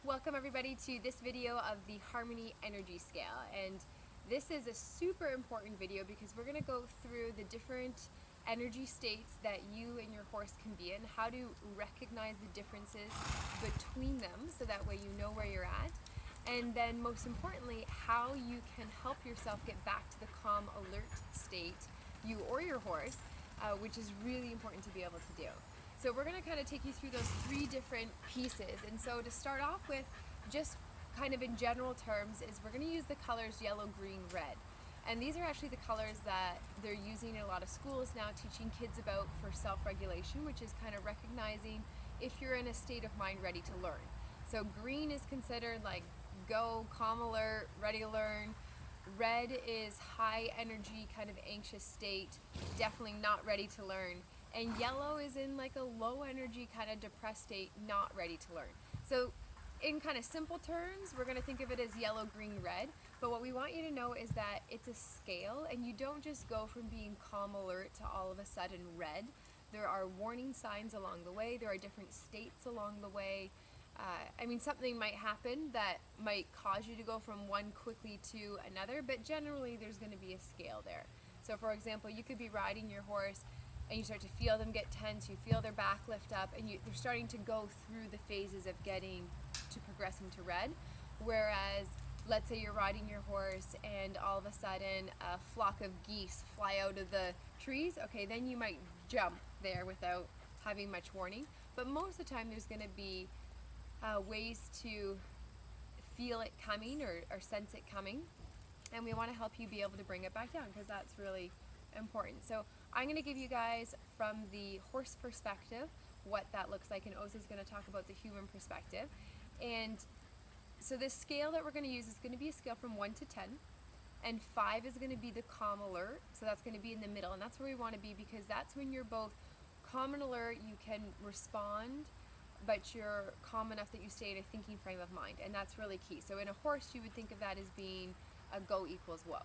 Welcome everybody to this video of the Harmony Energy Scale, and this is a super important video because we're going to go through the different energy states that you and your horse can be in, how to recognize the differences between them so that way you know where you're at, and then most importantly how you can help yourself get back to the calm alert state, you or your horse, which is really important to be able to do. So we're going to kind of take you through those three different pieces. And so to start off with, just kind of in general terms, is we're going to use the colors yellow, green, red. And these are actually the colors that they're using in a lot of schools now, teaching kids about for self-regulation, which is kind of recognizing if you're in a state of mind ready to learn. So green is considered like go, calm alert, ready to learn. Red is high energy, kind of anxious state, definitely not ready to learn. And yellow is in like a low energy, kind of depressed state, not ready to learn. So in kind of simple terms, we're going to think of it as yellow, green, red. But what we want you to know is that it's a scale, and you don't just go from being calm alert to all of a sudden red. There are warning signs along the way. There are different states along the way. I mean, something might happen that might cause you to go from one quickly to another, but generally there's going to be a scale there. So for example, you could be riding your horse and you start to feel them get tense, you feel their back lift up, and they're starting to go through the phases of getting to progressing to red. Whereas, let's say you're riding your horse and all of a sudden a flock of geese fly out of the trees, okay, then you might jump there without having much warning. But most of the time there's going to be ways to feel it coming or sense it coming. And we want to help you be able to bring it back down because that's really important. So I'm going to give you guys from the horse perspective what that looks like, and Oz is going to talk about the human perspective. And so this scale that we're going to use is going to be a scale from 1 to 10, and 5 is going to be the calm alert, so that's going to be in the middle, and that's where we want to be because that's when you're both calm and alert, you can respond, but you're calm enough that you stay in a thinking frame of mind, and that's really key. So in a horse you would think of that as being a go equals whoa.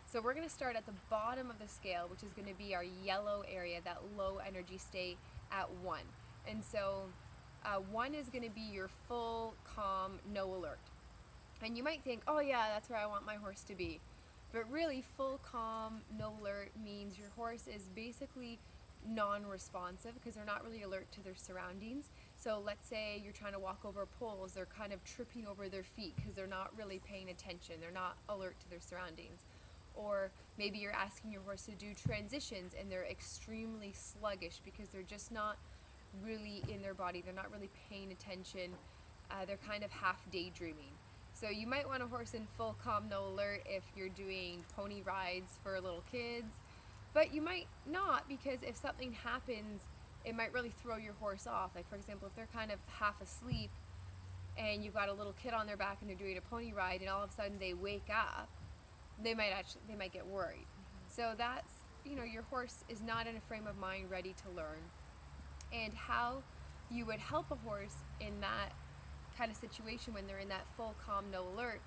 So we're going to start at the bottom of the scale, which is going to be our yellow area, that low energy state at 1. And so 1 is going to be your full calm, no alert. And you might think, oh yeah, that's where I want my horse to be. But really, full calm, no alert means your horse is basically non-responsive because they're not really alert to their surroundings. So let's say you're trying to walk over poles, they're kind of tripping over their feet because they're not really paying attention. They're not alert to their surroundings. Or maybe you're asking your horse to do transitions and they're extremely sluggish because they're just not really in their body. They're not really paying attention. They're kind of half daydreaming. So you might want a horse in full calm, no alert if you're doing pony rides for little kids, but you might not because if something happens, it might really throw your horse off. Like for example, if they're kind of half asleep and you've got a little kid on their back and they're doing a pony ride and all of a sudden they wake up, they might get worried. So that's, your horse is not in a frame of mind ready to learn. And how you would help a horse in that kind of situation when they're in that full calm, no alert,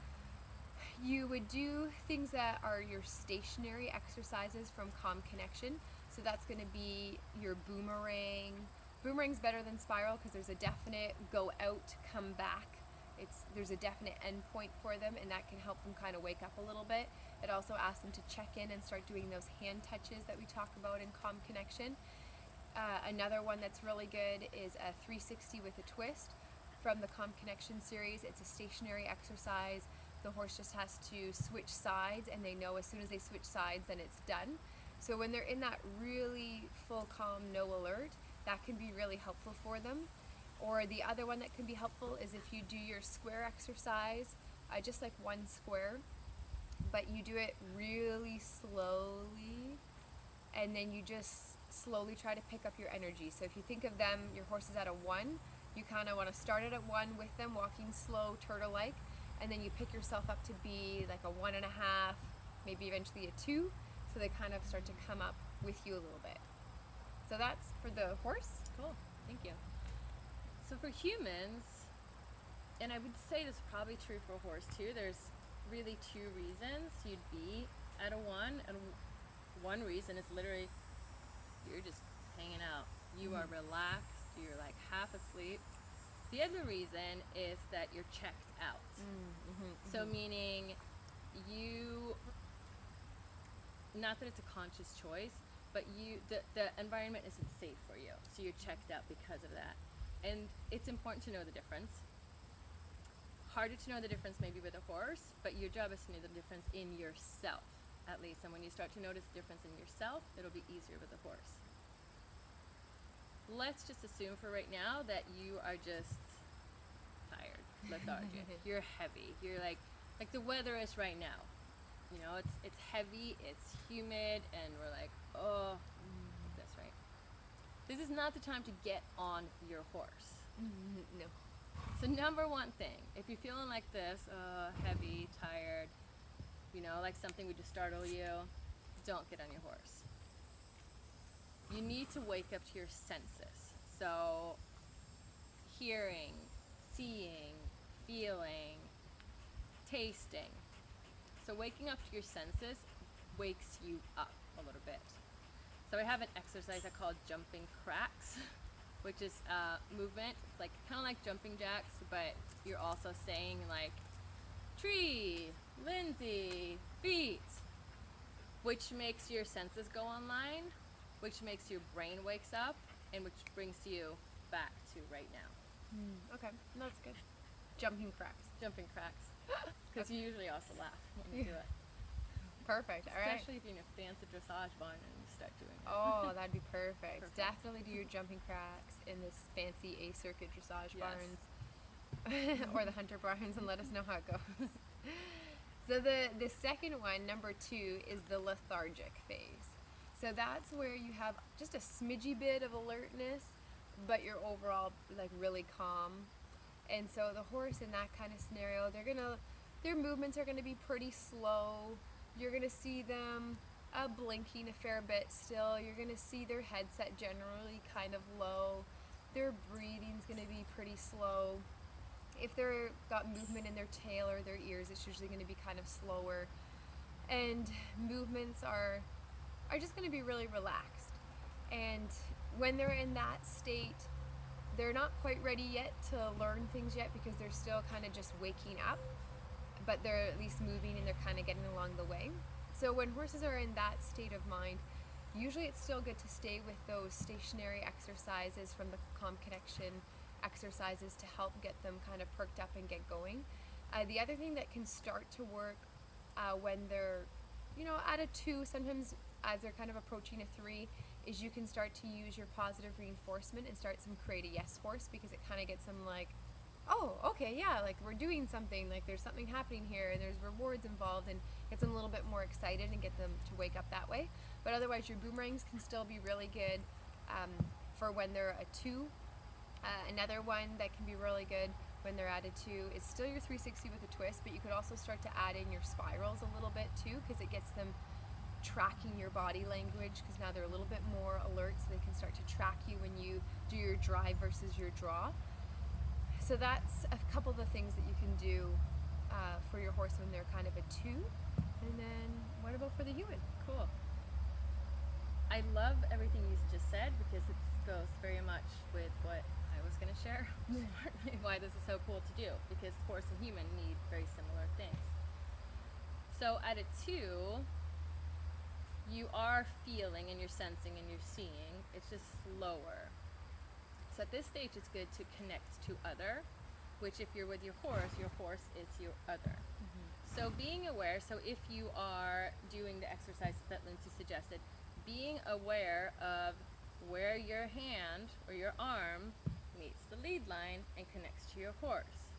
you would do things that are your stationary exercises from Calm Connection. So that's going to be your boomerang. Boomerang's better than spiral because there's a definite go out, come back. There's a definite end point for them, and that can help them kind of wake up a little bit. It also asks them to check in and start doing those hand touches that we talk about in Calm Connection. Another one that's really good is a 360 with a twist from the Calm Connection series. It's a stationary exercise. The horse just has to switch sides, and they know as soon as they switch sides, then it's done. So when they're in that really full calm, no alert, that can be really helpful for them. Or the other one that can be helpful is if you do your square exercise, just like one square, but you do it really slowly, and then you just slowly try to pick up your energy. So if you think of them, your horse is at a 1, you kind of want to start it at 1 with them, walking slow, turtle-like, and then you pick yourself up to be like a 1.5, maybe eventually a 2, so they kind of start to come up with you a little bit. So that's for the horse. Cool, thank you. So for humans, and I would say this is probably true for a horse too, there's really 2 reasons you'd be at a 1, and one reason is literally you're just hanging out. You are relaxed, you're like half asleep, The other reason is that you're checked out. So meaning you, not that it's a conscious choice, but the environment isn't safe for you. So you're checked out because of that. And it's important to know the difference. Harder to know the difference maybe with a horse, but your job is to know the difference in yourself, at least. And when you start to notice the difference in yourself, it'll be easier with a horse. Let's just assume for right now that you are just tired, lethargic. You're heavy. You're like the weather is right now. You know, it's heavy, it's humid, and we're like, oh, that's right. This is not the time to get on your horse. No. So number one thing, if you're feeling like this, heavy, tired, you know, like something would just startle you, don't get on your horse. You need to wake up to your senses. So hearing, seeing, feeling, tasting. So waking up to your senses wakes you up a little bit. So I have an exercise I call jumping cracks, which is movement. It's like kind of like jumping jacks, but you're also saying like tree, Lindsay, feet, which makes your senses go online, which makes your brain wakes up, and which brings you back to right now. Okay, that's good. Jumping cracks. Jumping cracks. Because you usually also laugh when you do it. Perfect. All right. Especially if you're in a fancy dressage barn and you start doing it. Oh, that'd be perfect. Definitely do your jumping cracks in this fancy A-circuit dressage barns or the hunter barns, and let us know how it goes. So the second one, number 2, is the lethargic phase. So that's where you have just a smidgy bit of alertness, but you're overall like really calm. And so the horse in that kind of scenario, their movements are gonna be pretty slow. You're gonna see them blinking a fair bit still. You're gonna see their head set generally kind of low. Their breathing's gonna be pretty slow. If they're got movement in their tail or their ears, it's usually gonna be kind of slower. And movements are just gonna be really relaxed. And when they're in that state, they're not quite ready yet to learn things yet because they're still kind of just waking up, but they're at least moving and they're kind of getting along the way. So when horses are in that state of mind, usually it's still good to stay with those stationary exercises from the calm connection exercises to help get them kind of perked up and get going. The other thing that can start to work when they're, at a 2, sometimes as they're kind of approaching a 3, is you can start to use your positive reinforcement and start some create a yes horse, because it kind of gets them like, oh, okay, yeah, like we're doing something, like there's something happening here and there's rewards involved, and gets them a little bit more excited and get them to wake up that way. But otherwise your boomerangs can still be really good for when they're a 2. Another one that can be really good when they're at a 2 is still your 360 with a twist, but you could also start to add in your spirals a little bit too, because it gets them tracking your body language, because now they're a little bit more alert, so they can start to track you when you do your drive versus your draw. So that's a couple of the things that you can do for your horse when they're kind of a 2. And then what about for the human? Cool. I love everything you just said, because it goes very much with what I was going to share. Why this is so cool to do, because horse and human need very similar things. So at a 2, you are feeling and you're sensing and you're seeing. It's just slower. So at this stage, it's good to connect to other, which if you're with your horse is your other. So being aware, so if you are doing the exercises that Lindsay suggested, being aware of where your hand or your arm meets the lead line and connects to your horse.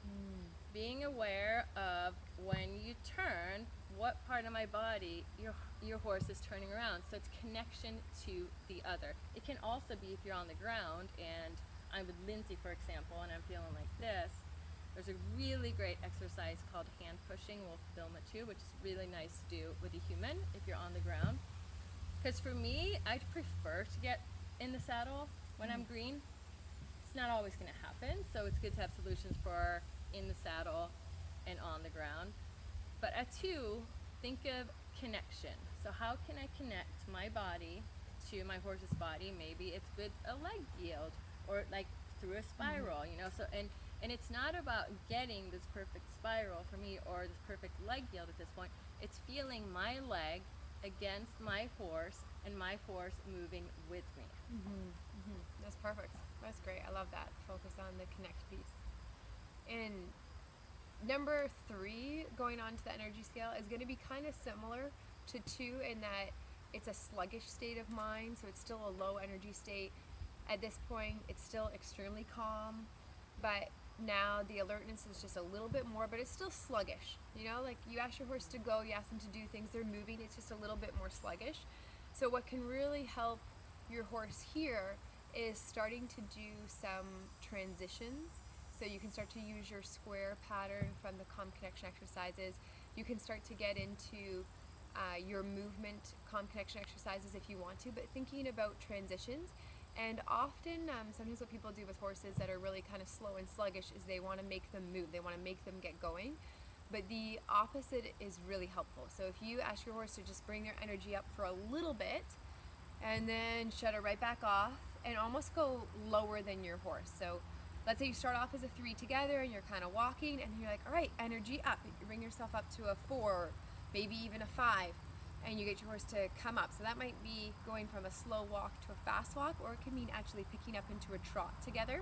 Being aware of when you turn, what part of my body your horse is turning around. So it's connection to the other. It can also be if you're on the ground and I'm with Lindsay, for example, and I'm feeling like this. There's a really great exercise called hand pushing. We'll film it too, which is really nice to do with a human if you're on the ground. Because for me, I prefer to get in the saddle when I'm green. It's not always going to happen, so it's good to have solutions for in the saddle and on the ground. But at 2, think of connection. So how can I connect my body to my horse's body? Maybe it's with a leg yield, or like through a spiral, you know. So and it's not about getting this perfect spiral for me or this perfect leg yield at this point. It's feeling my leg against my horse and my horse moving with me. That's perfect. That's great. I love that. Focus on the connect piece. And number 3, going on to the energy scale, is going to be kind of similar to 2 in that it's a sluggish state of mind, so it's still a low energy state. At this point, it's still extremely calm, but now the alertness is just a little bit more, but it's still sluggish. You know, like you ask your horse to go, you ask them to do things, they're moving, it's just a little bit more sluggish. So what can really help your horse here is starting to do some transitions. So you can start to use your square pattern from the calm connection exercises. You can start to get into your movement calm connection exercises if you want to, but thinking about transitions. And often, sometimes what people do with horses that are really kind of slow and sluggish is they want to make them move. They want to make them get going. But the opposite is really helpful. So if you ask your horse to just bring their energy up for a little bit and then shut it right back off and almost go lower than your horse. So let's say you start off as a 3 together and you're kind of walking and you're like, all right, energy up. You bring yourself up to a 4, maybe even a 5, and you get your horse to come up. So that might be going from a slow walk to a fast walk, or it can mean actually picking up into a trot together.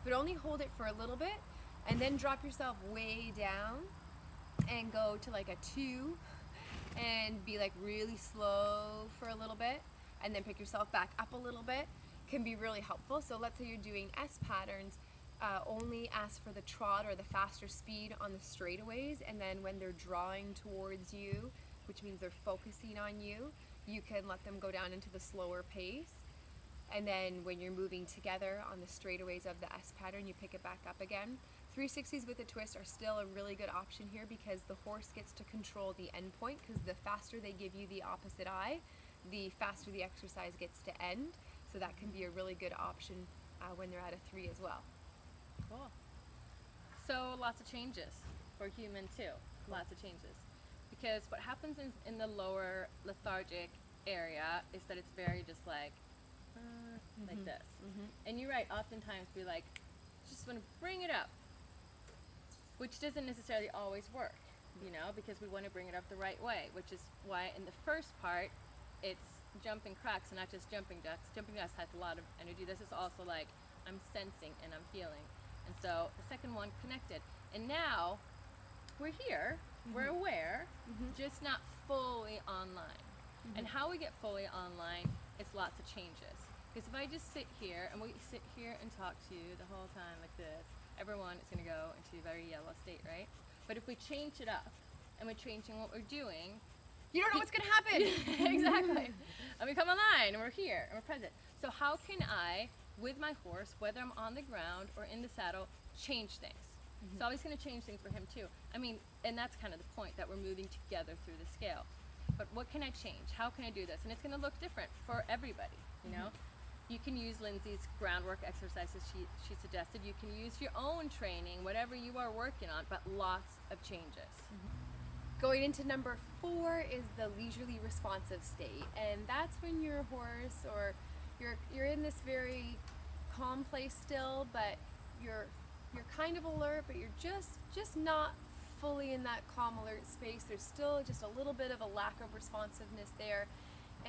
But only hold it for a little bit and then drop yourself way down and go to like a 2 and be like really slow for a little bit and then pick yourself back up a little bit. Can be really helpful. So let's say you're doing S patterns, only ask for the trot or the faster speed on the straightaways, and then when they're drawing towards you, which means they're focusing on you, you can let them go down into the slower pace. And then when you're moving together on the straightaways of the S pattern, you pick it back up again. 360s with a twist are still a really good option here because the horse gets to control the end point, because the faster they give you the opposite eye, the faster the exercise gets to end. So that can be a really good option when they're at a 3 as well. Cool. So lots of changes for human too. Lots of changes. Because what happens in the lower lethargic area is that it's very just like this. And you're right, oftentimes we like just want to bring it up, which doesn't necessarily always work, you know, because we want to bring it up the right way, which is why in the first part it's jumping cracks and not just jumping ducks. Jumping ducks has a lot of energy. This is also like I'm sensing and I'm feeling. And so the second one connected. And now we're here, we're aware, just not fully online. And how we get fully online is lots of changes. Because if I just sit here and we sit here and talk to you the whole time like this, everyone is going to go into a very yellow state, right? But if we change it up and we're changing what we're doing, you don't know what's going to happen. Exactly. And we come online and we're here and we're present. So how can I, with my horse, whether I'm on the ground or in the saddle, change things? It's always going to change things for him too. I mean, and that's kind of the point, that we're moving together through the scale. But what can I change? How can I do this? And it's going to look different for everybody, you know? You can use Lindsay's groundwork exercises she suggested. You can use your own training, whatever you are working on, but lots of changes. Going into number 4 is the leisurely responsive state, and that's when your horse, or you're in this very calm place still, but you're kind of alert, but you're just not fully in that calm alert space. There's still just a little bit of a lack of responsiveness there.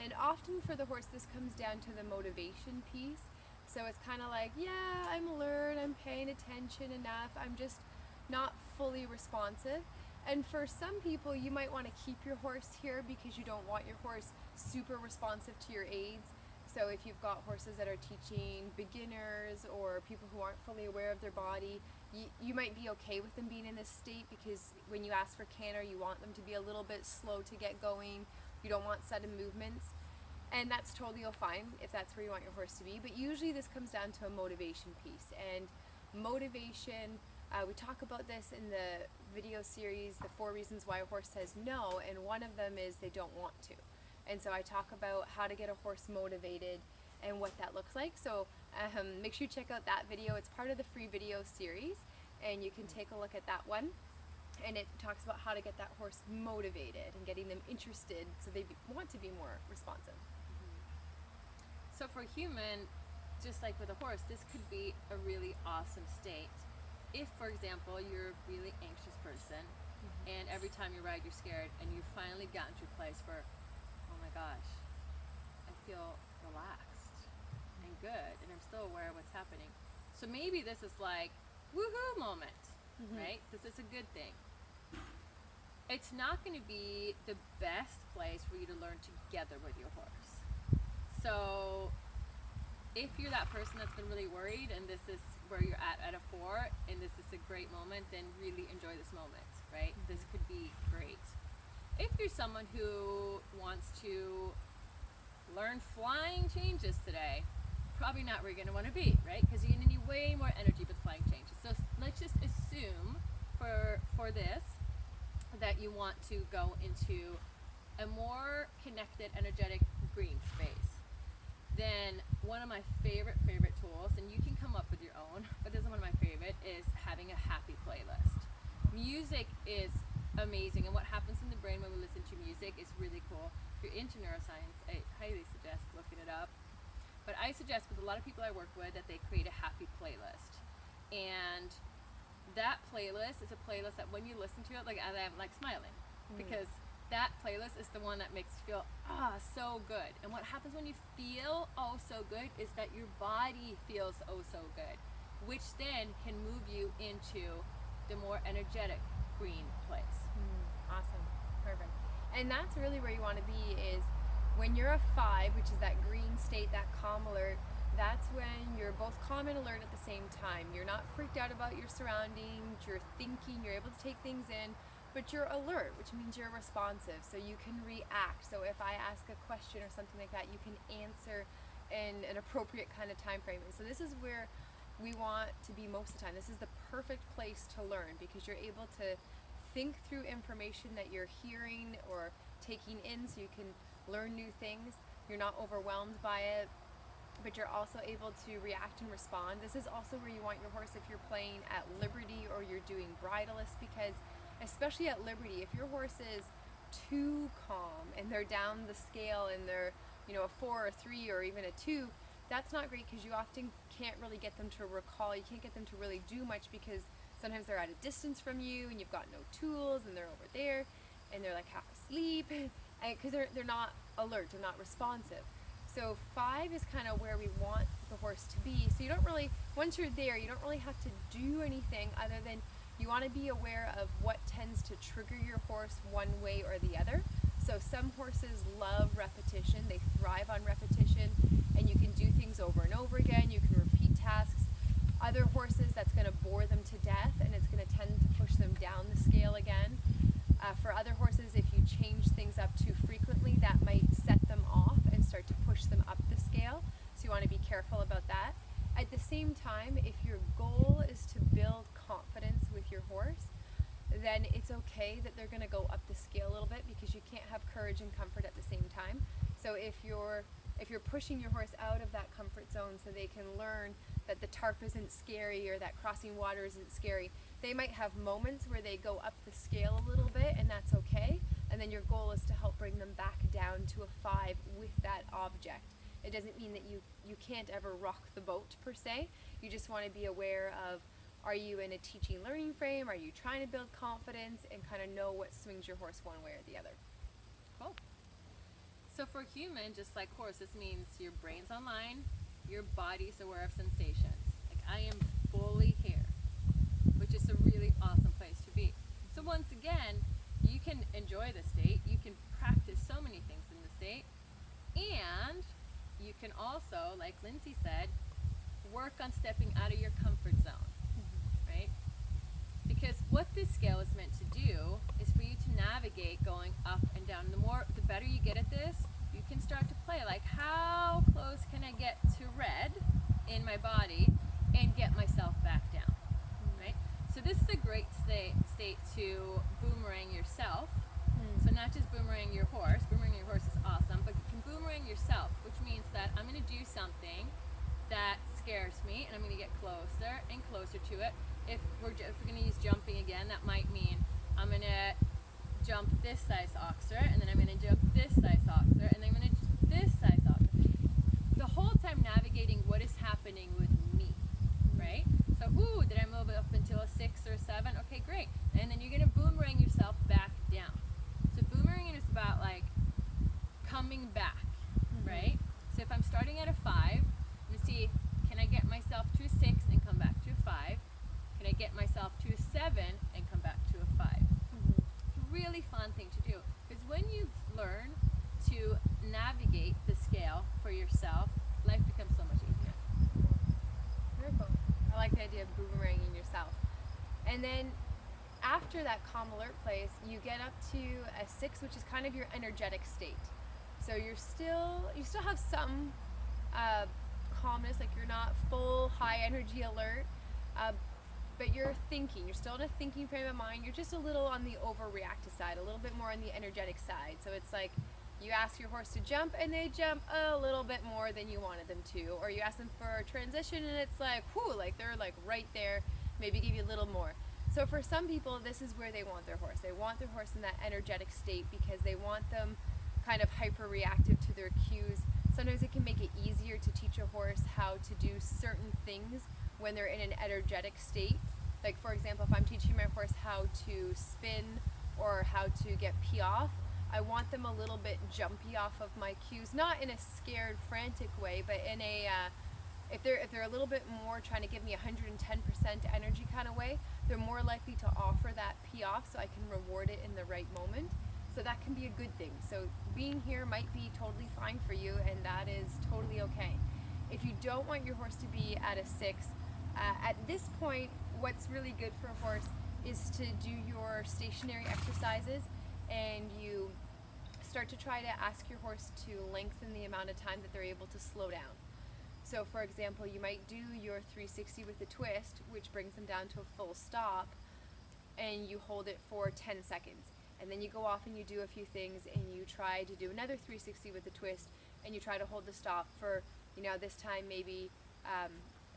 And often for the horse, this comes down to the motivation piece. So it's kind of like, yeah, I'm alert, I'm paying attention enough, I'm just not fully responsive. And for some people, you might want to keep your horse here because you don't want your horse super responsive to your aids. So if you've got horses that are teaching beginners or people who aren't fully aware of their body, you might be okay with them being in this state, because when you ask for canter, you want them to be a little bit slow to get going. You don't want sudden movements. And that's totally fine if that's where you want your horse to be. But usually this comes down to a motivation piece. And motivation, we talk about this in the video series, the 4 reasons why a horse says no, and one of them is they don't want to. And so I talk about how to get a horse motivated and what that looks like. So make sure you check out that video. It's part of the free video series, and you can take a look at that one. And it talks about how to get that horse motivated and getting them interested so they want to be more responsive. So for human, just like with a horse, this could be a really awesome state. If, for example, you're a really anxious person, and every time you ride, you're scared, and you've finally gotten to a place where, oh my gosh, I feel relaxed and good, and I'm still aware of what's happening. So maybe this is like, woohoo moment, right? This is a good thing. It's not going to be the best place for you to learn together with your horse. So if you're that person that's been really worried and this is where you're at a 4 and this is a great moment, then really enjoy this moment, right? This could be great. If you're someone who wants to learn flying changes today, probably not where you're going to want to be, right? Because you're going to need way more energy with flying changes. So let's just assume for this that you want to go into a more connected, energetic green space. Then one of my favorite tools, and you can come up with your own, but this is one of my favorite, is having a happy playlist. Music is amazing, and what happens in the brain when we listen to music is really cool. If you're into neuroscience, I highly suggest looking it up. But I suggest with a lot of people I work with that they create a happy playlist. And that playlist is a playlist that when you listen to it, like I'm like smiling, because that playlist is the one that makes you feel so good. And what happens when you feel so good is that your body feels so good, which then can move you into the more energetic green place. Awesome. Perfect. And that's really where you want to be, is when you're a 5, which is that green state, that calm alert. That's when you're both calm and alert at the same time. You're not freaked out about your surroundings, you're thinking, you're able to take things in, but you're alert, which means you're responsive, so you can react. So if I ask a question or something like that, you can answer in an appropriate kind of time frame. And so this is where we want to be most of the time. This is the perfect place to learn, because you're able to think through information that you're hearing or taking in, so you can learn new things. You're not overwhelmed by it, but you're also able to react and respond. This is also where you want your horse if you're playing at liberty or you're doing bridleless, because especially at liberty, if your horse is too calm and they're down the scale and they're, a 4 or 3 or even a 2, that's not great, because you often can't really get them to recall. You can't get them to really do much, because sometimes they're at a distance from you and you've got no tools and they're over there and they're like half asleep, because they're not alert, they're not responsive. So 5 is kind of where we want the horse to be. So you don't really, once you're there, you don't really have to do anything other than you want to be aware of what tends to trigger your horse one way or the other. So some horses love repetition, they thrive on repetition, and you can do things over and over again, you can repeat tasks. Other horses, that's going to bore them to death and it's going to tend to push them down the scale again. For other horses, if you change things up too frequently, that might set them off and start to push them up the scale. So you want to be careful about that. At the same time, if your goal is to build confidence with your horse, then it's okay that they're going to go up the scale a little bit, because you can't have courage and comfort at the same time. So if you're pushing your horse out of that comfort zone so they can learn that the tarp isn't scary or that crossing water isn't scary, they might have moments where they go up the scale a little bit, and that's okay. And then your goal is to help bring them back down to a 5 with that object. It doesn't mean that you can't ever rock the boat per se. You just want to be aware of, are you in a teaching learning frame? Are you trying to build confidence, and kind of know what swings your horse one way or the other? Cool. So for human, just like horse, this means your brain's online, your body's aware of sensations. Like, I am fully here, which is a really awesome place to be. So once again, you can enjoy the state, you can practice so many things in the state, and you can also, like Lindsay said, work on stepping out of your comfort zone, right? Because what this scale is meant to do is for you to navigate going up and down. The better you get at this, you can start to play, like, how close can I get to red in my body and get myself back down, right? So this is a great state to boomerang yourself. So not just boomerang your horse. Boomerang your horse is awesome, but you can boomerang yourself, which means that I'm going to do something that scares me, and I'm going to get closer and closer to it. If we're going to use jumping again, that might mean I'm going to jump this size oxer, and then I'm going to jump this size oxer, and then I'm going to this size oxer. The whole time navigating navigating what is happening with me, right? So, ooh, did I move up until a 6 or a 7? Okay, great. And then you're going to boomerang yourself back down. So boomeranging is about like coming back, right? So if I'm starting at a 5, I'm going to see, can I get myself to a 6 and come back to a 5? Can I get myself to a 7 and come back to a 5? It's a really fun thing to do, because when you learn to navigate the scale for yourself, life becomes so much easier. Very cool. I like the idea of boomeranging yourself. And then after that calm alert place, you get up to a 6, which is kind of your energetic state. So you still have some calmness, like you're not full high energy alert, but you're thinking. You're still in a thinking frame of mind. You're just a little on the overreactive side, a little bit more on the energetic side. So it's like you ask your horse to jump and they jump a little bit more than you wanted them to, or you ask them for a transition and it's like, whoo, like they're like right there, maybe give you a little more. So for some people, this is where they want their horse. They want their horse in that energetic state because they want them kind of hyper reactive to their cues. Sometimes it can make it easier to teach a horse how to do certain things when they're in an energetic state. Like for example, if I'm teaching my horse how to spin or how to get pee off, I want them a little bit jumpy off of my cues, not in a scared, frantic way, but in a if they're a little bit more trying to give me 110% energy kind of way, they're more likely to offer that pee off so I can reward it in the right moment. So that can be a good thing. So being here might be totally fine for you, and that is totally okay. If you don't want your horse to be at a 6, at this point, what's really good for a horse is to do your stationary exercises, and you start to try to ask your horse to lengthen the amount of time that they're able to slow down. So for example, you might do your 360 with a twist, which brings them down to a full stop, and you hold it for 10 seconds. And then you go off and you do a few things and you try to do another 360 with a twist, and you try to hold the stop for, this time maybe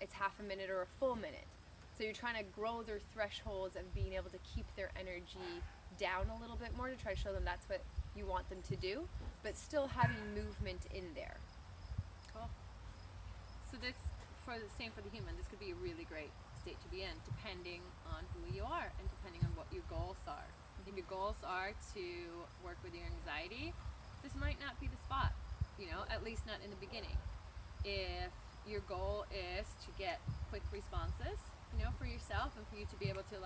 it's half a minute or a full minute. So you're trying to grow their thresholds of being able to keep their energy down a little bit more to try to show them that's what you want them to do, but still having movement in there. Cool. So this, for the same for the human, this could be a really great state to be in, depending on who you are and depending on what your goals are. If your goals are to work with your anxiety, this might not be the spot, at least not in the beginning. If your goal is to get quick responses, for yourself and for you to be able to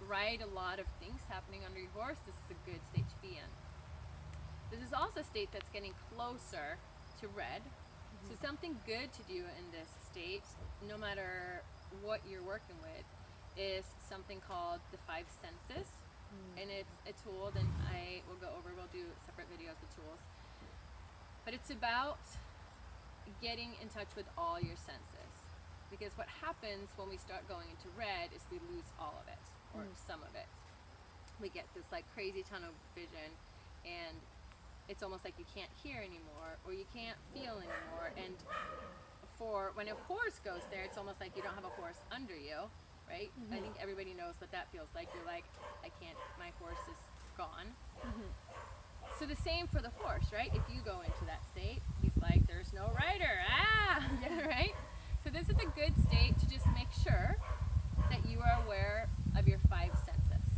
ride a lot of things happening under your horse, this is a good state to be in. This is also a state that's getting closer to red. So something good to do in this state, no matter what you're working with, is something called the 5 senses. And it's a tool that we'll do separate videos with tools. But it's about getting in touch with all your senses. Because what happens when we start going into red is we lose all of it, or some of it. We get this crazy tunnel vision, and it's almost like you can't hear anymore, or you can't feel anymore. And for when a horse goes there, it's almost like you don't have a horse under you. Right? I think everybody knows what that feels like. You're like, I can't, my horse is gone. So the same for the horse, right? If you go into that state, he's like, there's no rider. Yeah, right? So this is a good state to just make sure that you are aware of your 5 senses.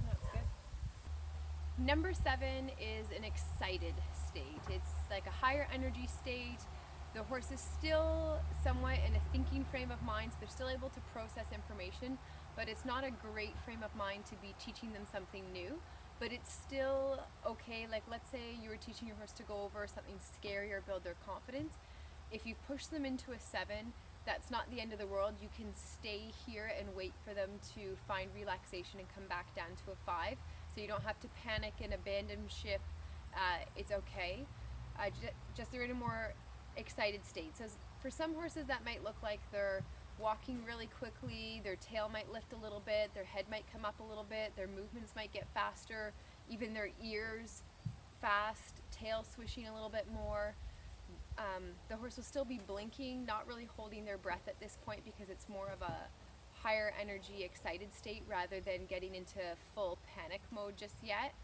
That's good. Number 7 is an excited state. It's like a higher energy state. The horse is still somewhat in a thinking frame of mind, so they're still able to process information, but it's not a great frame of mind to be teaching them something new, but it's still okay. Like let's say you were teaching your horse to go over something scary or build their confidence. If you push them into a 7, that's not the end of the world. You can stay here and wait for them to find relaxation and come back down to a 5, so you don't have to panic and abandon ship. It's okay. Just they're in a more excited state. So for some horses that might look like they're walking really quickly, their tail might lift a little bit, their head might come up a little bit, their movements might get faster, even their ears fast, tail swishing a little bit more. The horse will still be blinking, not really holding their breath at this point because it's more of a higher energy excited state rather than getting into full panic mode just yet.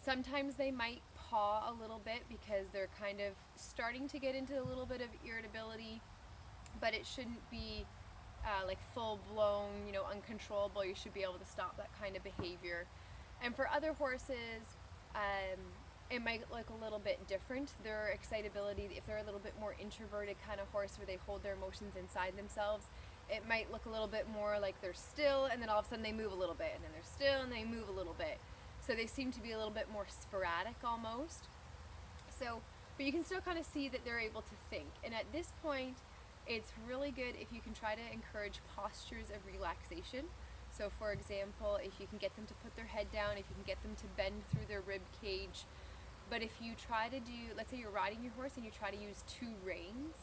Sometimes they might caw a little bit because they're kind of starting to get into a little bit of irritability, but it shouldn't be like full-blown, uncontrollable. You should be able to stop that kind of behavior. And for other horses, it might look a little bit different. Their excitability, if they're a little bit more introverted kind of horse where they hold their emotions inside themselves, it might look a little bit more like they're still, and then all of a sudden they move a little bit, and then they're still and they move a little bit. So they seem to be a little bit more sporadic almost. So, but you can still kind of see that they're able to think. And at this point, it's really good if you can try to encourage postures of relaxation. So for example, if you can get them to put their head down, if you can get them to bend through their rib cage. But if you try to do, let's say you're riding your horse and you try to use 2 reins,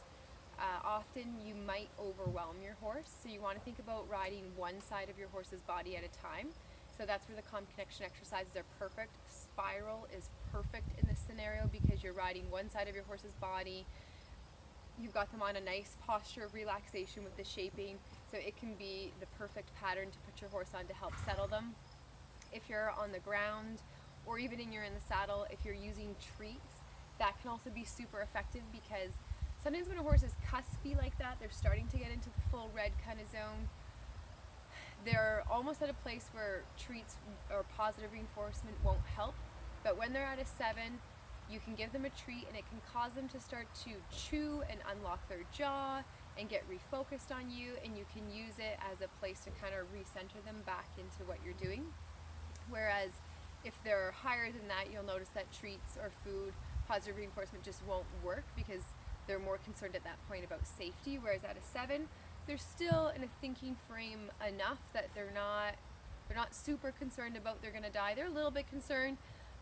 often you might overwhelm your horse. So you want to think about riding one side of your horse's body at a time. So that's where the calm connection exercises are perfect. Spiral is perfect in this scenario because you're riding one side of your horse's body. You've got them on a nice posture of relaxation with the shaping, so it can be the perfect pattern to put your horse on to help settle them. If you're on the ground, or even you're in the saddle, if you're using treats, that can also be super effective because sometimes when a horse is cuspy like that, they're starting to get into the full red kind of zone. They're almost at a place where treats or positive reinforcement won't help, but when they're at a 7, you can give them a treat and it can cause them to start to chew and unlock their jaw and get refocused on you, and you can use it as a place to kind of recenter them back into what you're doing. Whereas if they're higher than that, you'll notice that treats or food, positive reinforcement just won't work because they're more concerned at that point about safety. Whereas at a 7, they're still in a thinking frame enough that they're not super concerned about they're gonna die. They're a little bit concerned,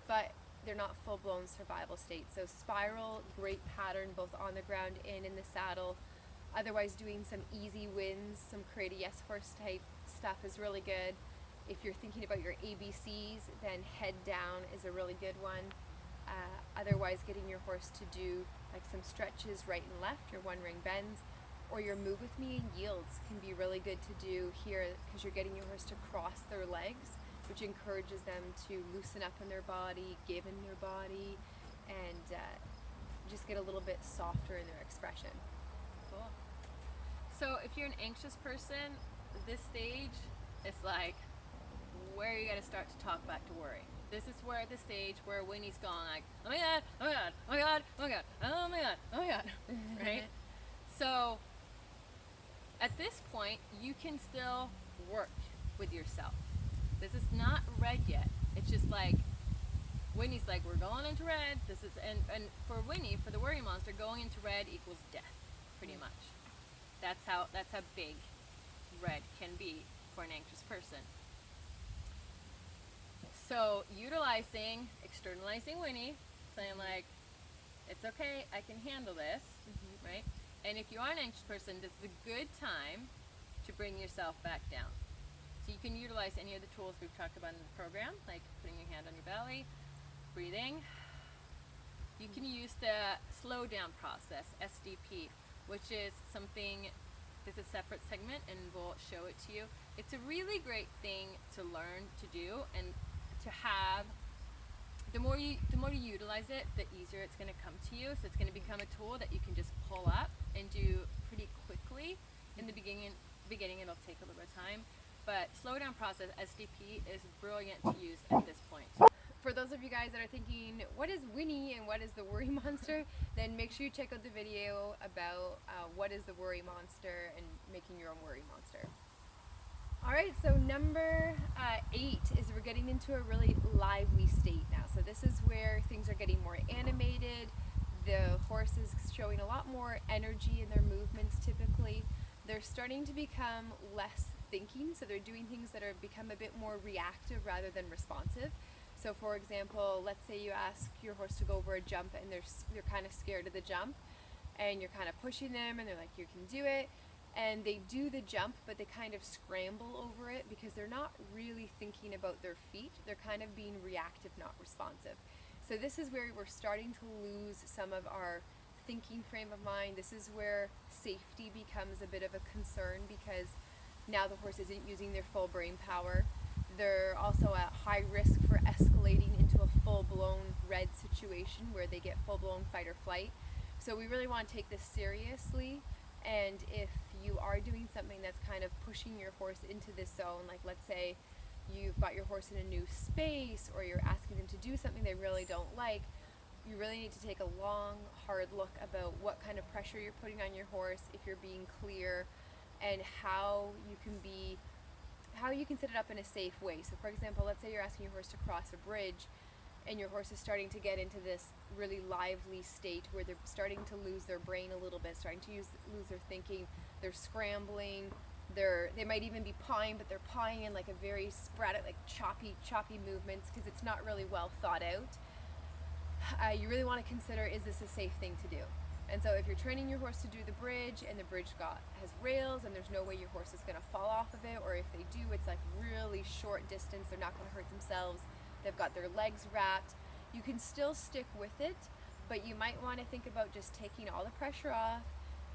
but they're not full-blown survival state. So spiral, great pattern both on the ground and in the saddle. Otherwise, doing some easy wins, some create a yes horse type stuff is really good. If you're thinking about your ABCs, then head down is a really good one. Otherwise, getting your horse to do like some stretches right and left, your 1-ring bends, or your move with me and yields can be really good to do here because you're getting your horse to cross their legs, which encourages them to loosen up in their body, give in their body, and just get a little bit softer in their expression. Cool. So if you're an anxious person, this stage is like where you got to start to talk back to worry. This is where the stage where Winnie's gone like, oh my god, oh my god, oh my god, oh my god, oh my god, oh my god, right? So at this point, you can still work with yourself. This is not red yet. It's just like Winnie's like, we're going into red. This is and for Winnie, for the worry monster, going into red equals death, pretty much. That's how big red can be for an anxious person. So utilizing, externalizing Winnie, saying like, it's okay, I can handle this, right? And if you are an anxious person, this is a good time to bring yourself back down. So you can utilize any of the tools we've talked about in the program, like putting your hand on your belly, breathing. You can use the slow down process, SDP, which is something, there's a separate segment and we'll show it to you. It's a really great thing to learn to do and to have. The more you utilize it, the easier it's going to come to you. So it's going to become a tool that you can just pull up and do pretty quickly. In the beginning it'll take a little bit of time, but slow down process, SDP, is brilliant to use at this point. For those of you guys that are thinking, what is Winnie and what is the worry monster, then make sure you check out the video about what is the worry monster and making your own worry monster. Alright, so number 8 is we're getting into a really lively state now. So this is where things are getting more animated. The horse is showing a lot more energy in their movements typically. They're starting to become less thinking, so they're doing things that are become a bit more reactive rather than responsive. So for example, let's say you ask your horse to go over a jump and they're kind of scared of the jump, and you're kind of pushing them and they're like, you can do it. And they do the jump, but they kind of scramble over it because they're not really thinking about their feet. They're kind of being reactive, not responsive. So this is where we're starting to lose some of our thinking frame of mind. This is where safety becomes a bit of a concern because now the horse isn't using their full brain power. They're also at high risk for escalating into a full full-blown red situation where they get full-blown fight or flight. So we really want to take this seriously, and if you are doing something that's kind of pushing your horse into this zone, like let's say you've got your horse in a new space, or you're asking them to do something they really don't like, you really need to take a long, hard look about what kind of pressure you're putting on your horse, if you're being clear, and how you can set it up in a safe way. So for example, let's say you're asking your horse to cross a bridge, and your horse is starting to get into this really lively state where they're starting to lose their brain a little bit, starting to lose their thinking, they're scrambling, they might even be pawing, but they're pawing in like a very sporadic, like choppy movements, because it's not really well thought out. You really want to consider, is this a safe thing to do? And so if you're training your horse to do the bridge, and the bridge has rails, and there's no way your horse is going to fall off of it, or if they do, it's like really short distance, they're not going to hurt themselves, they've got their legs wrapped, you can still stick with it, but you might want to think about just taking all the pressure off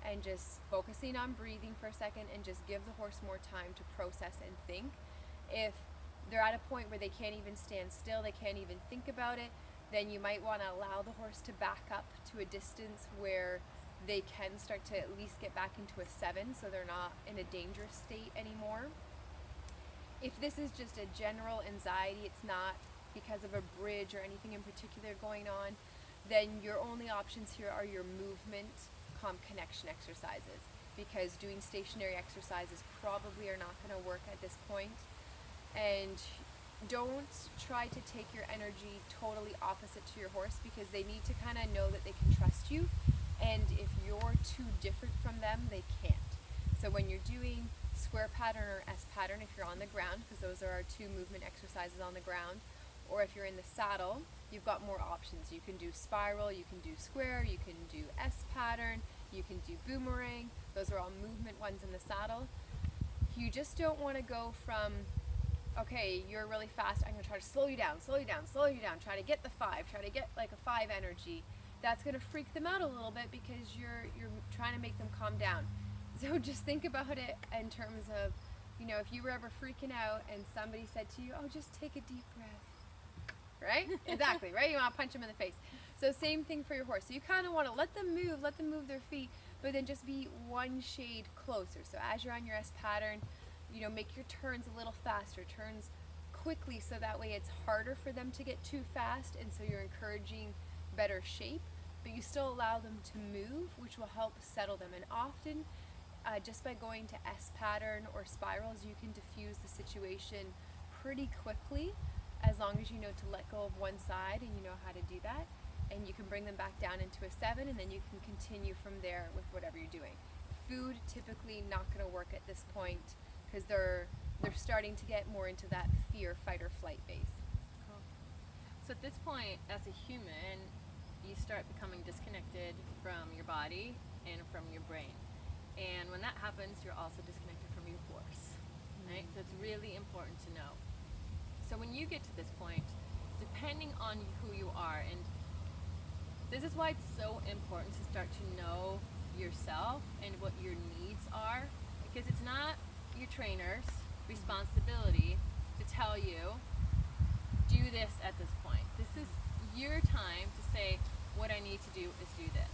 and just focusing on breathing for a second, and just give the horse more time to process and think. If they're at a point where they can't even stand still, they can't even think about it, then you might want to allow the horse to back up to a distance where they can start to at least get back into a 7, so they're not in a dangerous state anymore. If this is just a general anxiety, it's not because of a bridge or anything in particular going on, then your only options here are your movement calm connection exercises, because doing stationary exercises probably are not going to work at this point. And don't try to take your energy totally opposite to your horse, because they need to kind of know that they can trust you, and if you're too different from them, they can't. So when you're doing square pattern or S pattern, if you're on the ground, because those are our 2 movement exercises on the ground, or if you're in the saddle, you've got more options. You can do spiral, you can do square, you can do S pattern, you can do boomerang. Those are all movement ones in the saddle. You just don't want to go from, okay, you're really fast, I'm going to try to slow you down, try to get the 5, try to get like a 5 energy. That's going to freak them out a little bit, because you're trying to make them calm down. So just think about it in terms of, if you were ever freaking out and somebody said to you, oh, just take a deep breath. Right? Exactly, right? You want to punch them in the face. So same thing for your horse. So you kind of want to let them move their feet, but then just be one shade closer. So as you're on your S pattern, make your turns a little faster, turns quickly, so that way it's harder for them to get too fast, and so you're encouraging better shape, but you still allow them to move, which will help settle them. And often, just by going to S pattern or spirals, you can diffuse the situation pretty quickly, as long as you know to let go of one side and you know how to do that, and you can bring them back down into a 7, and then you can continue from there with whatever you're doing. Food, typically not going to work at this point, because they're starting to get more into that fear, fight, or flight base. Cool. So at this point, as a human, you start becoming disconnected from your body and from your brain. And when that happens, you're also disconnected from your horse, right? So it's really important to know. So when you get to this point, depending on who you are, and this is why it's so important to start to know yourself and what your needs are, because it's not your trainer's responsibility to tell you, do this at this point. This is your time to say, what I need to do is do this.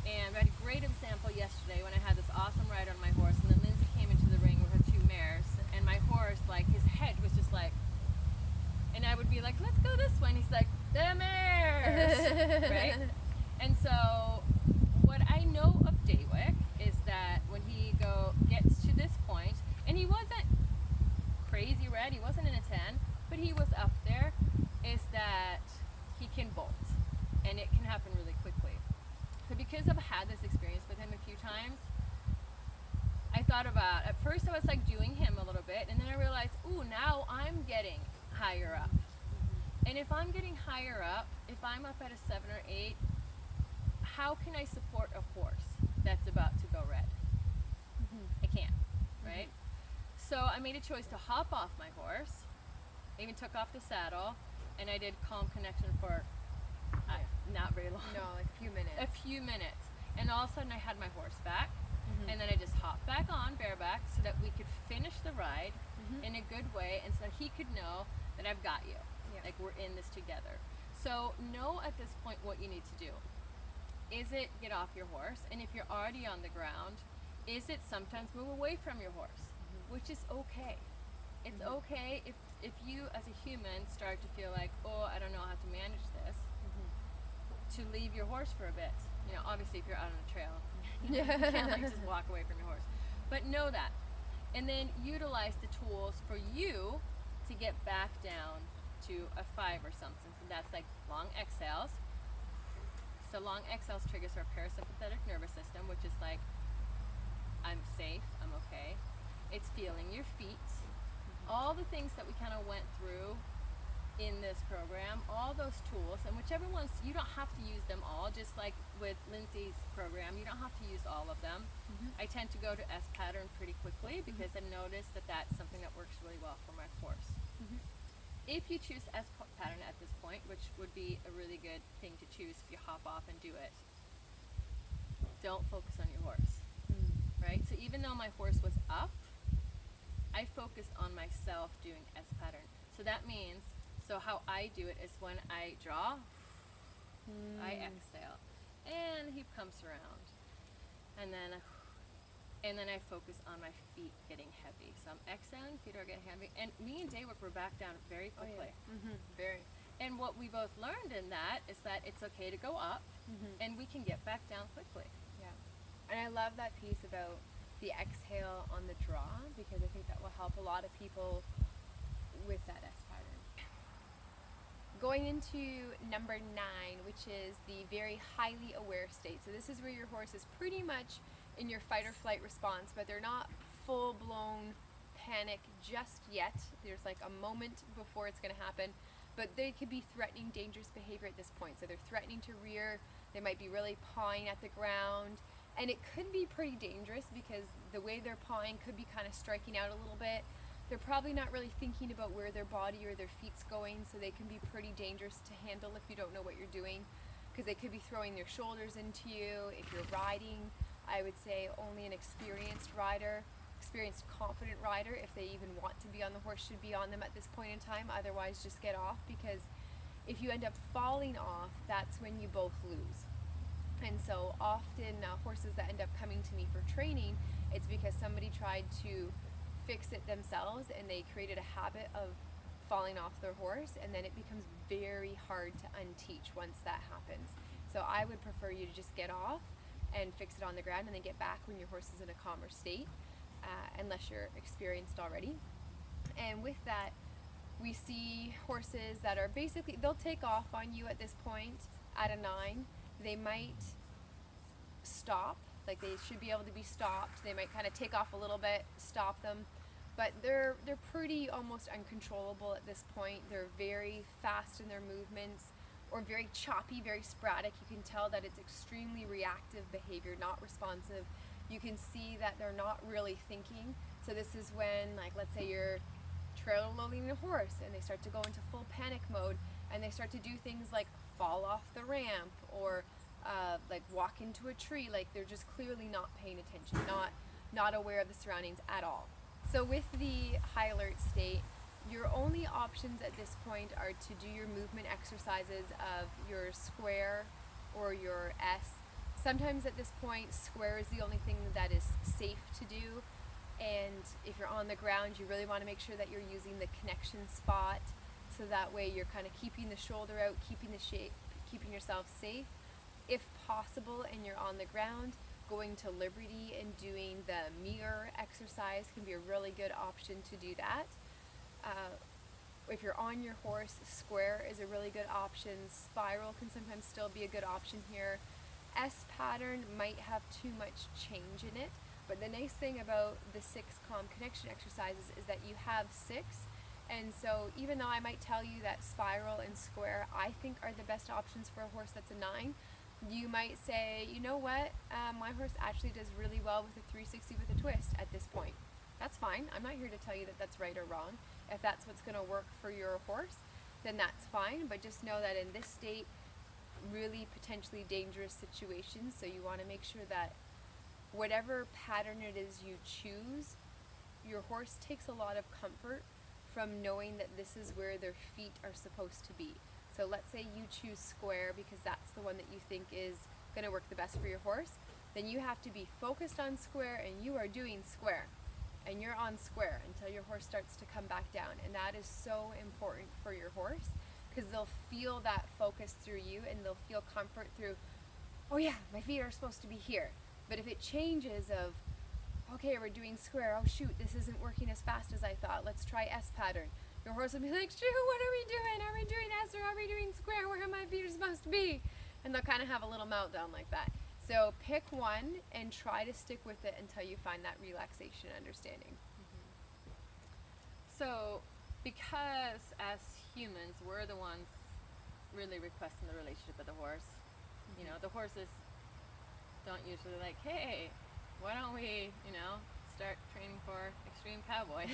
And I had a great example yesterday when I had this awesome ride on my horse, and then Lindsay came into the ring with her 2 mares, and my horse, like, his head was just like, and I would be like, let's go this way, and he's like, the mares, right? And so what I know of Daywick is that when he gets to this point, and he wasn't crazy red, he wasn't in a 10, but he was up there, is that he can bolt, and it can happen really quickly. So because I've had this experience with him a few times, I thought about, at first I was like doing him a little bit, and then I realized, ooh, now I'm getting higher up. And if I'm getting higher up, if I'm up at a 7 or 8, how can I support a horse that's about to go red? I can't, right? So I made a choice to hop off my horse, I even took off the saddle, and I did calm connection for not very long. No, like a few minutes. A few minutes. And all of a sudden I had my horse back, and then I just hopped back on bareback so that we could finish the ride in a good way, and so he could know that I've got you. Like, we're in this together. So know at this point what you need to do. Is it get off your horse? And if you're already on the ground, is it sometimes move away from your horse? Which is okay. It's okay if you as a human start to feel like, oh, I don't know how to manage this, to leave your horse for a bit. You know, obviously if you're out on a trail, you can't like just walk away from your horse. But know that. And then utilize the tools for you to get back down to a 5 or something. So that's like long exhales. So long exhales triggers our parasympathetic nervous system, which is like, I'm safe, I'm okay. It's feeling your feet. All the things that we kind of went through in this program, all those tools, and whichever ones, you don't have to use them all, just like with Lindsay's program, you don't have to use all of them. I tend to go to S pattern pretty quickly because I've noticed that that's something that works really well for my horse. If you choose S pattern at this point, which would be a really good thing to choose if you hop off and do it, don't focus on your horse, right? So even though my horse was up, I focused on myself doing S pattern. So that means, so how I do it is when I draw, I exhale, and he pumps around, and then I focus on my feet getting heavy. So I'm exhaling, feet are getting heavy, and me and Daywork were back down very quickly. Very. And what we both learned in that is that it's okay to go up, and we can get back down quickly. Yeah. And I love that piece about the exhale on the draw, because I think that will help a lot of people with that S pattern. Going into number 9, which is the very highly aware state. So this is where your horse is pretty much in your fight or flight response, but they're not full-blown panic just yet. There's like a moment before it's going to happen, but they could be threatening dangerous behavior at this point. So they're threatening to rear, they might be really pawing at the ground, and it could be pretty dangerous because the way they're pawing could be kind of striking out a little bit. They're probably not really thinking about where their body or their feet's going, so they can be pretty dangerous to handle if you don't know what you're doing, because they could be throwing their shoulders into you. If you're riding, I would say only an experienced rider, experienced confident rider, if they even want to be on the horse, should be on them at this point in time. Otherwise, just get off, because if you end up falling off, that's when you both lose. And so often horses that end up coming to me for training, it's because somebody tried to fix it themselves and they created a habit of falling off their horse, and then it becomes very hard to unteach once that happens. So I would prefer you to just get off and fix it on the ground and then get back when your horse is in a calmer state, unless you're experienced already. And with that, we see horses that are basically, they'll take off on you at this point at a 9. They might stop, like they should be able to be stopped. They might kind of take off a little bit, stop them, but they're pretty almost uncontrollable at this point. They're very fast in their movements, or very choppy, very sporadic. You can tell that it's extremely reactive behavior, not responsive. You can see that they're not really thinking. So this is when, like, let's say you're trailer loading a horse and they start to go into full panic mode, and they start to do things like fall off the ramp, or like walk into a tree. Like they're just clearly not paying attention, not aware of the surroundings at all. So with the high alert state, your only options at this point are to do your movement exercises of your square or your S. Sometimes at this point, square is the only thing that is safe to do. And if you're on the ground, you really want to make sure that you're using the connection spot, so that way you're kind of keeping the shoulder out, keeping the shape, keeping yourself safe. If possible and you're on the ground, going to Liberty and doing the mirror exercise can be a really good option to do that. If you're on your horse, square is a really good option. Spiral can sometimes still be a good option here. S pattern might have too much change in it, but the nice thing about the 6 calm connection exercises is that you have 6. And so even though I might tell you that spiral and square I think are the best options for a horse that's a 9, you might say, you know what, my horse actually does really well with a 360 with a twist at this point. That's fine. I'm not here to tell you that that's right or wrong. If that's what's going to work for your horse, then that's fine. But just know that in this state, really potentially dangerous situations, so you want to make sure that whatever pattern it is you choose, your horse takes a lot of comfort from knowing that this is where their feet are supposed to be. So let's say you choose square because that's the one that you think is going to work the best for your horse. Then you have to be focused on square, and you are doing square. And you're on square until your horse starts to come back down. And that is so important for your horse, because they'll feel that focus through you, and they'll feel comfort through, oh yeah, my feet are supposed to be here. But if it changes of, okay, we're doing square, oh shoot, this isn't working as fast as I thought, let's try S pattern. Your horse will be like, shoot, what are we doing? Are we doing S or are we doing square? Where my feet are supposed to be? And they'll kind of have a little meltdown like that. So pick one and try to stick with it until you find that relaxation understanding. So because as humans, we're the ones really requesting the relationship with the horse. You know, the horses don't usually like, hey, why don't we, start training for extreme cowboy?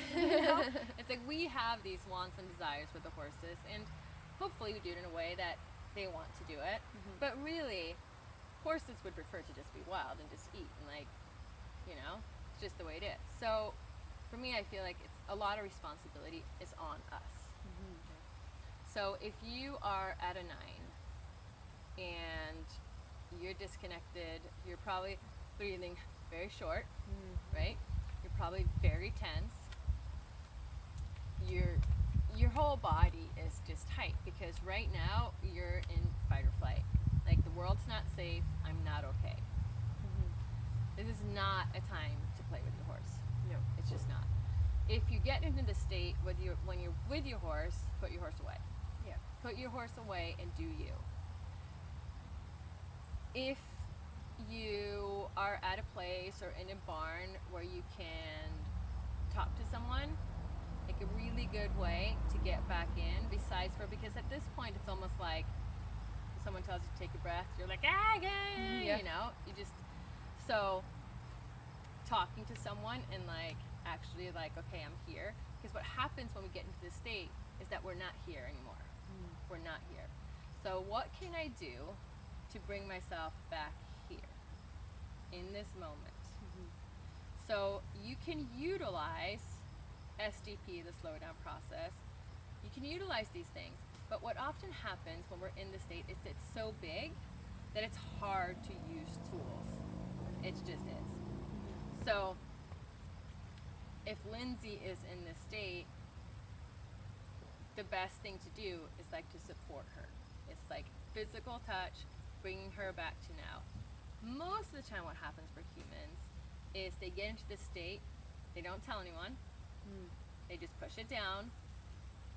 It's like we have these wants and desires with the horses, and hopefully we do it in a way that they want to do it. But really, horses would prefer to just be wild and just eat, and it's just the way it is. So for me, I feel like it's a lot of responsibility is on us. So if you are at a 9 and you're disconnected, you're probably breathing very short, right? You're probably very tense. Your whole body is just tight because right now you're in fight or flight. Like, the world's not safe. I'm not okay. This is not a time to play with your horse. No. It's just not. If you get into the state when you're with your horse, put your horse away. Yeah. Put your horse away and do you. If you are at a place or in a barn where you can talk to someone, like a really good way to get back in, because at this point it's almost like someone tells you to take a breath, you're like, Yeah. So talking to someone and actually okay, I'm here, because what happens when we get into this state is that we're not here anymore. We're not here. So what can I do to bring myself back here in this moment? So you can utilize SDP, the slow down process. You can utilize these things, but what often happens when we're in the state is it's so big that it's hard to use tools. It just is. So if Lindsay is in this state, the best thing to do is to support her. It's like physical touch, bringing her back to now. Most of the time what happens for humans is they get into this state, they don't tell anyone, they just push it down,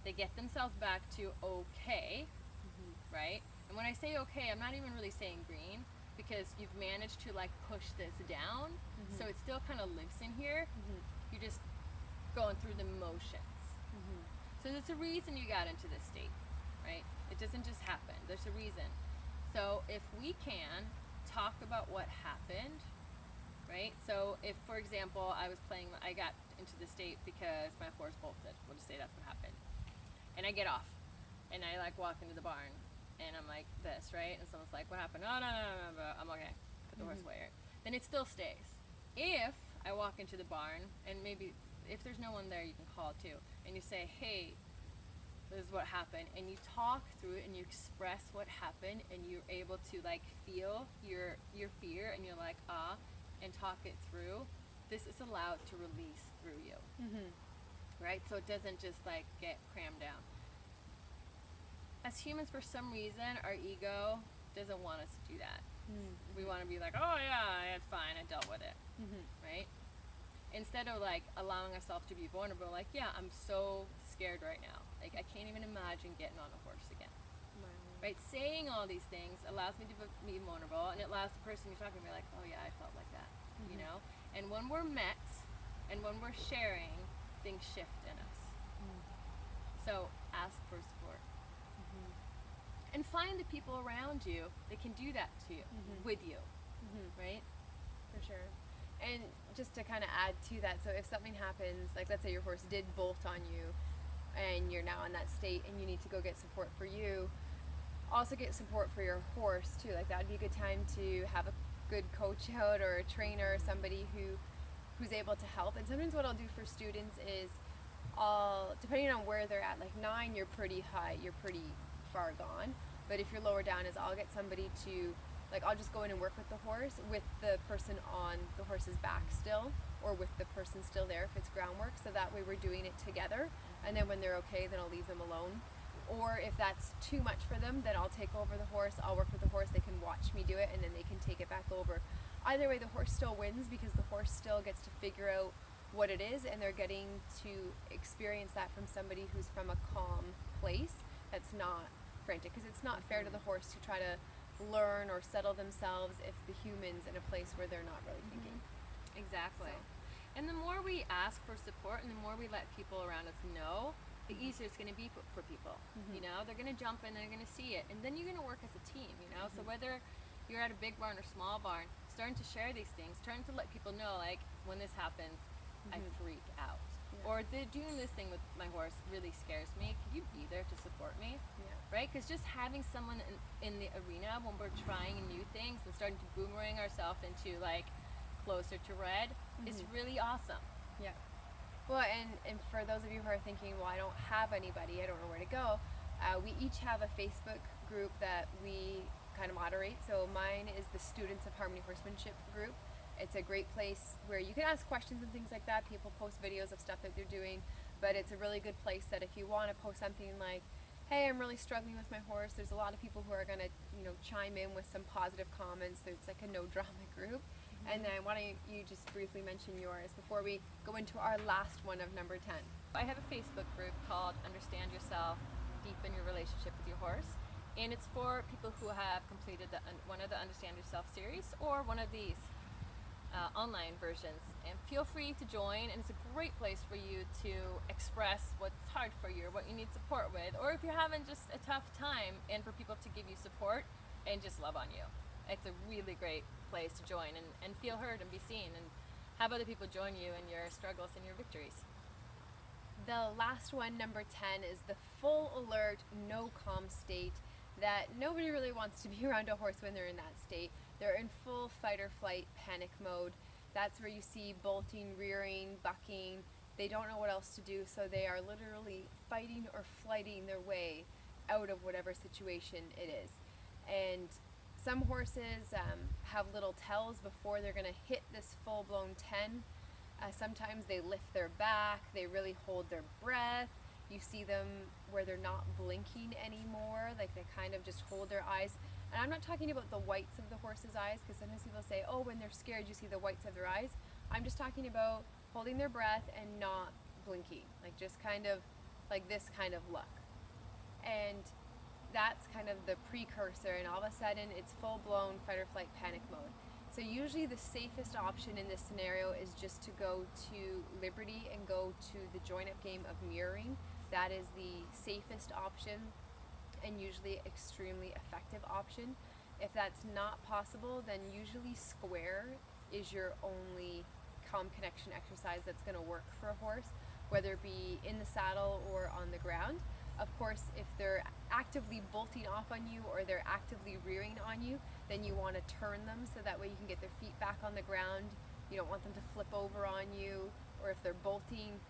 they get themselves back to okay, right? And when I say okay, I'm not even really saying green, because you've managed to push this down, so it still kind of lives in here. You're just going through the motions. So there's a reason you got into this state, right? It doesn't just happen. There's a reason. So if we can talk about what happened, right? So if, for example, I got into the state because my horse bolted. We'll just say that's what happened. And I get off, and I walk into the barn, and I'm like this, right? And someone's like, what happened? Oh, no, I'm okay. Put the horse away. Then it still stays. If I walk into the barn, and maybe if there's no one there, you can call too, and you say, hey, this is what happened, and you talk through it, and you express what happened, and you're able to feel your fear, and you're like, and talk it through, this is allowed to release through you. Right? So it doesn't just get crammed down. As humans, for some reason, our ego doesn't want us to do that. We want to be like, oh yeah, it's fine, I dealt with it. Right? Instead of allowing ourselves to be vulnerable, yeah, I'm so scared right now. I can't even imagine getting on a horse again. Right? Saying all these things allows me to be vulnerable, and it allows the person you're talking to be like, oh yeah, I felt like that. And when we're met and when we're sharing, things shift in us. So ask for support. And find the people around you that can do that to you, with you, right? For sure. And just to kind of add to that, so if something happens, let's say your horse did bolt on you and you're now in that state and you need to go get support for you, also get support for your horse too. That would be a good time to have a good coach out or a trainer or somebody who's able to help. And sometimes what I'll do for students is depending on where they're at, 9 you're pretty high, you're pretty far gone. But if you're lower down, is I'll get somebody to, like, I'll just go in and work with the horse, with the person on the horse's back still, or with the person still there if it's groundwork, so that way we're doing it together. And then when they're okay, then I'll leave them alone. Or if that's too much for them, then I'll take over the horse, I'll work with the horse, they can watch me do it, and then they can take it back over. Either way, the horse still wins, because the horse still gets to figure out what it is, and they're getting to experience that from somebody who's from a calm place that's not frantic, because it's not fair to the horse to try to learn or settle themselves if the human's in a place where they're not really thinking. Exactly. So. And the more we ask for support and the more we let people around us know, the easier it's going to be for people. You know, they're going to jump in, they're going to see it, and then you're going to work as a team, you know. So whether you're at a big barn or small barn, starting to share these things, starting to let people know, like, when this happens, I freak out. Or doing this thing with my horse really scares me. Could you be there to support me? Right? Because just having someone in the arena when we're trying new things and starting to boomerang ourselves into, like, closer to red is really awesome. Yeah. Well, and for those of you who are thinking, well, I don't have anybody, I don't know where to go, we each have a Facebook group that we kind of moderate. So mine is the Students of Harmony Horsemanship group. It's a great place where you can ask questions and things like that. People post videos of stuff that they're doing, but it's a really good place that if you want to post something like, hey, I'm really struggling with my horse, there's a lot of people who are going to, you know, chime in with some positive comments. It's like a no drama group. And then why don't you just briefly mention yours before we go into our last one of number 10. I have a Facebook group called Understand Yourself, Deepen Your Relationship with Your Horse. And it's for people who have completed one of the Understand Yourself series or one of these online versions. And feel free to join, and it's a great place for you to express what's hard for you or what you need support with, or if you're having just a tough time, and for people to give you support and just love on you. It's a really great place to join and feel heard and be seen, and have other people join you in your struggles and your victories. The last one, number 10, is the full alert, no calm state that nobody really wants to be around a horse when they're in that state. They're in full fight or flight panic mode. That's where you see bolting, rearing, bucking. They don't know what else to do, so they are literally fighting or flighting their way out of whatever situation it is. And some horses have little tells before they're going to hit this full-blown 10. Sometimes they lift their back, they really hold their breath. You see them where they're not blinking anymore, like they kind of just hold their eyes. And I'm not talking about the whites of the horse's eyes, because sometimes people say, oh, when they're scared you see the whites of their eyes. I'm just talking about holding their breath and not blinking, like just kind of like this kind of look. And that's kind of the precursor, and all of a sudden it's full-blown fight or flight panic mode. So usually the safest option in this scenario is just to go to Liberty and go to the join-up game of mirroring. That is the safest option and usually extremely effective option. If that's not possible, then usually square is your only calm connection exercise that's going to work for a horse, whether it be in the saddle or on the ground. Of course, if they're actively bolting off on you or they're actively rearing on you, then you want to turn them so that way you can get their feet back on the ground. You don't want them to flip over on you. Or if they're bolting,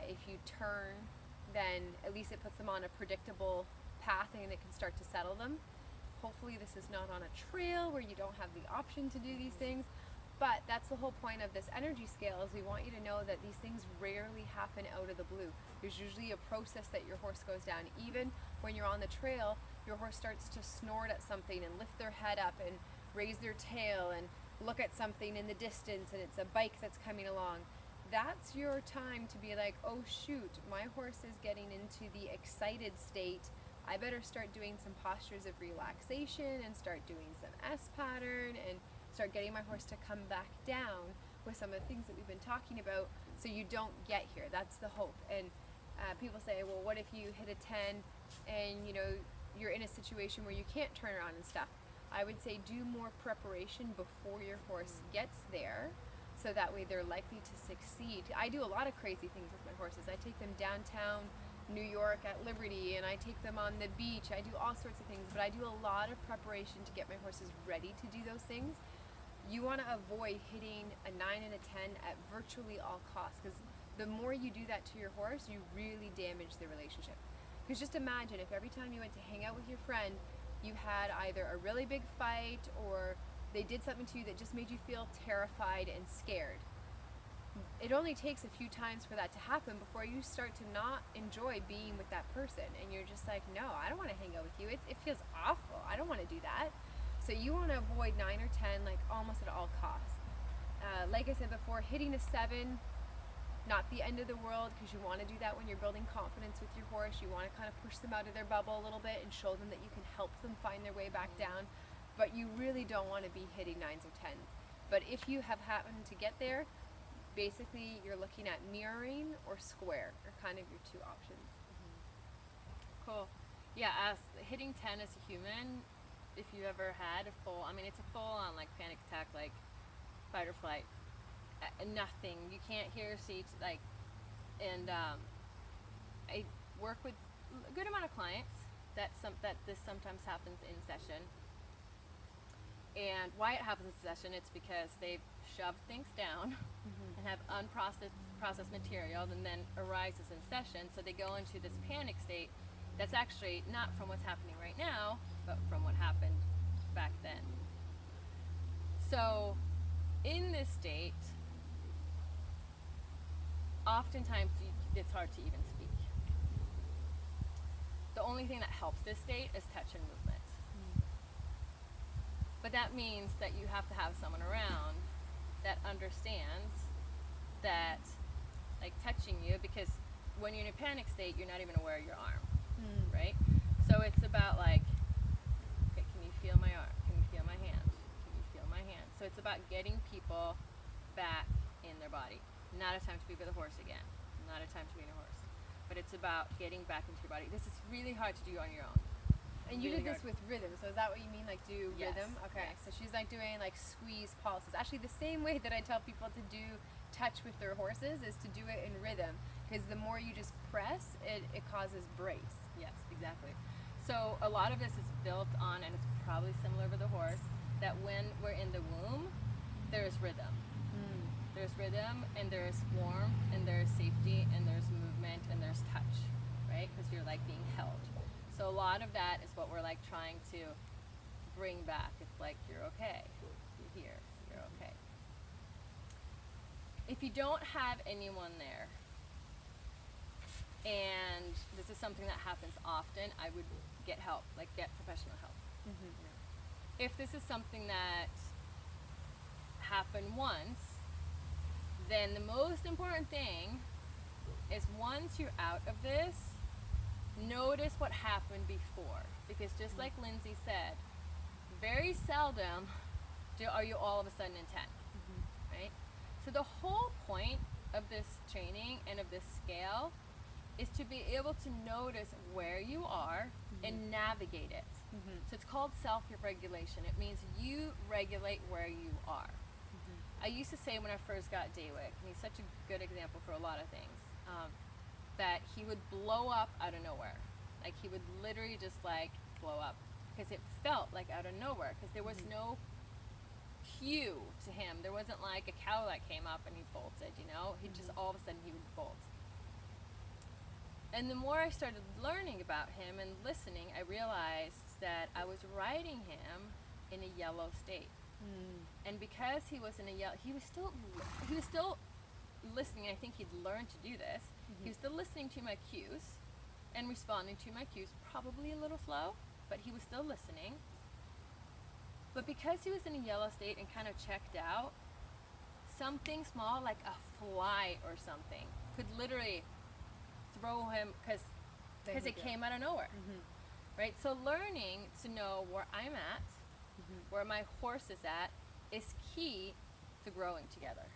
if you turn, then at least it puts them on a predictable path and it can start to settle them. Hopefully this is not on a trail where you don't have the option to do these things. But that's the whole point of this energy scale, is we want you to know that these things rarely happen out of the blue. There's usually a process that your horse goes down. Even when you're on the trail, your horse starts to snort at something and lift their head up and raise their tail and look at something in the distance, and it's a bike that's coming along. That's your time to be like, oh shoot, my horse is getting into the excited state. I better start doing some postures of relaxation and start doing some S pattern and start getting my horse to come back down with some of the things that we've been talking about, so you don't get here. That's the hope. And people say, well, what if you hit a 10 and you know you're in a situation where you can't turn around and stuff? I would say do more preparation before your horse gets there, so that way they're likely to succeed. I do a lot of crazy things with my horses. I take them downtown New York at Liberty, and I take them on the beach. I do all sorts of things, but I do a lot of preparation to get my horses ready to do those things. You want to avoid hitting a 9 and a 10 at virtually all costs, because the more you do that to your horse, you really damage the relationship. Because just imagine if every time you went to hang out with your friend, you had either a really big fight or they did something to you that just made you feel terrified and scared. It only takes a few times for that to happen before you start to not enjoy being with that person. And you're just like, no, I don't want to hang out with you. It feels awful. I don't want to do that. So you want to avoid 9 or 10, like almost at all costs. Like I said before, hitting a 7, not the end of the world, because you want to do that when you're building confidence with your horse. You want to kind of push them out of their bubble a little bit and show them that you can help them find their way back down. But you really don't want to be hitting 9s or 10s. But if you have happened to get there, basically you're looking at mirroring or square are kind of your two options. Cool. Yeah, as hitting 10 as a human, if you ever had a full, I mean, it's a full on like panic attack, like fight or flight. Nothing. You can't hear seats, like, and I work with a good amount of clients that this sometimes happens in session. And why it happens in session, it's because they've shoved things down and have processed material, and then arises in session. So they go into this panic state that's actually not from what's happening right now, but from what happened back then. So in this state, oftentimes it's hard to even speak. The only thing that helps this state is touch and movement. But that means that you have to have someone around that understands that, like, touching you, because when you're in a panic state, you're not even aware of your arm, right? So it's about like, okay, can you feel my arm? Can you feel my hand? Can you feel my hand? So it's about getting people back in their body. Not a time to be with a horse again. Not a time to be in a horse. But it's about getting back into your body. This is really hard to do on your own. And you did this with rhythm, so is that what you mean, like do Yes. rhythm? Okay, Yes. so she's like doing like squeeze pulses. Actually, the same way that I tell people to do touch with their horses is to do it in rhythm, because the more you just press, it causes brace. Yes, exactly. So a lot of this is built on, and it's probably similar with the horse, that when we're in the womb, there's rhythm. There's rhythm, and there's warmth, and there's safety, and there's movement, and there's touch, right? Because you're like being held. So a lot of that is what we're like trying to bring back. It's like, you're okay, you're here, you're okay. If you don't have anyone there, and this is something that happens often, I would get help, like get professional help. If this is something that happened once, then the most important thing is, once you're out of this, notice what happened before. Because just like Lindsay said, very seldom are you all of a sudden in 10, right? So the whole point of this training and of this scale is to be able to notice where you are and navigate it. So it's called self-regulation. It means you regulate where you are. I used to say when I first got Daywick, and he's such a good example for a lot of things, that he would blow up out of nowhere. Like, he would literally just like blow up, because it felt like out of nowhere, because there was no cue to him. There wasn't like a cow that came up and he bolted, you know? He just, all of a sudden he would bolt. And the more I started learning about him and listening, I realized that I was riding him in a yellow state. And because he was in a yellow, he was still listening. I think he'd learned to do this. He was still listening to my cues and responding to my cues, probably a little slow, but he was still listening. But because he was in a yellow state and kind of checked out, something small like a fly or something could literally throw him, because it came out of nowhere, right? So learning to know where I'm at, where my horse is at, is key to growing together.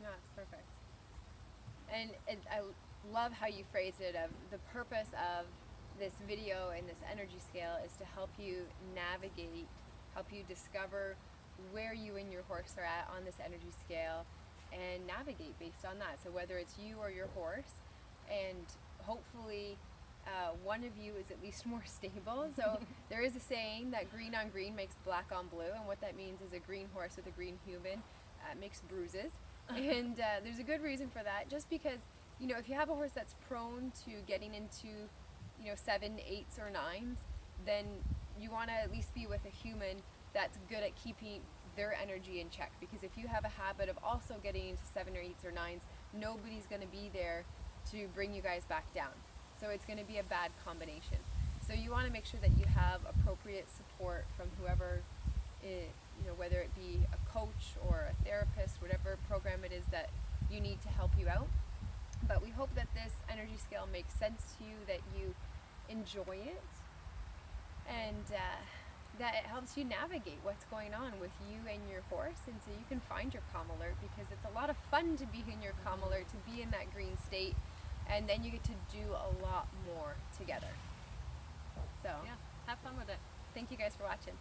No, it's perfect. And I love how you phrased it, of the purpose of this video and this energy scale is to help you navigate, help you discover where you and your horse are at on this energy scale, and navigate based on that. So whether it's you or your horse, and hopefully one of you is at least more stable. So there is a saying that green on green makes black on blue, and what that means is a green horse with a green human makes bruises. And there's a good reason for that, just because you know, if you have a horse that's prone to getting into, you know, 7, 8s, or 9s, then you want to at least be with a human that's good at keeping their energy in check. Because if you have a habit of also getting into 7 or 8s or 9s, nobody's going to be there to bring you guys back down. So it's going to be a bad combination. So you want to make sure that you have appropriate support from whoever, you know, whether it be a coach or a therapist, whatever program it is that you need to help you out. But we hope that this energy scale makes sense to you, that you enjoy it, and that it helps you navigate what's going on with you and your horse, and so you can find your calm alert, because it's a lot of fun to be in your calm alert, to be in that green state, and then you get to do a lot more together. So Yeah, have fun with it. thank you guys for watching.